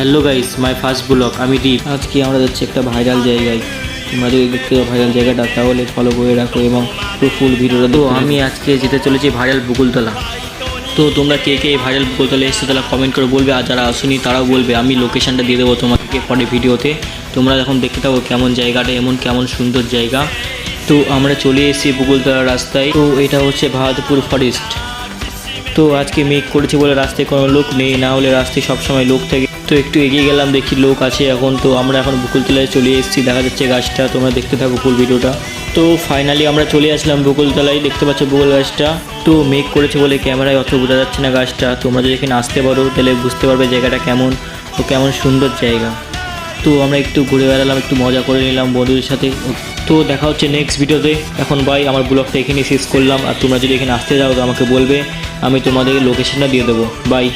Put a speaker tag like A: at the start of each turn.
A: Hello guys, my first blog. আমি দীপ। আজকে আমরা যাচ্ছি একটা ভাইরাল জায়গায়। তোমরা যদি দেখতে চাও ভাইরাল জায়গাটা তাহলে ফলো করে রাখো এবং পুরো ফুল ভিডিওটা। তো আমি আজকে যেতে চলেছি ভাইরাল বকুলতলা। তো তোমরা কে কে ভাইরাল বকুলতলা এসেছো তাহলে কমেন্ট করে বলবে, আর যারা আসেনি তারাও বলবে। আমি লোকেশনটা দিয়ে দেবো তোমাদেরকে পরে ভিডিওতে। তোমরা এখন দেখতে থাকো কেমন জায়গাটা, কেমন সুন্দর জায়গা। তো আমরা চলে এসেছি বকুলতলা রাস্তায়। তো এটা হচ্ছে বাহাদুরপুর ফরেস্ট। তো আজকে মেঘ করেছে বলে রাস্তায় কোনো লোক নেই, না হলে রাস্তায় সবসময় লোক থাকে। তো একটু এগিয়ে গেলাম, দেখি লোক আছে এখন। তো আমরা এখন বকুলতলায় চলে এসেছি, দেখা যাচ্ছে গাছটা। তোমরা দেখতে থাকো ফুল ভিডিওটা। তো ফাইনালি আমরা চলে আসলাম বকুলতলায়, দেখতে পাচ্ছ বকুল গাছটা। তো মেঘ করেছে বলে ক্যামেরায় অত বোঝা যাচ্ছে না গাছটা। তোমরা যদি এখানে আসতে পারো তাহলে বুঝতে পারবে জায়গাটা কেমন ও কেমন সুন্দর জায়গা। তো আমরা একটু ঘুরে বেড়ালাম, একটু মজা করে নিলাম বন্ধুদের সাথে। তো দেখা হচ্ছে নেক্সট ভিডিওতে। এখন বাই, আমার ব্লগটা এখানে শেষ করলাম। আর তোমরা যদি এখানে আসতে যাও তো আমাকে বলবে, আমি তোমাদের লোকেশনটা দিয়ে দেবো। বাই।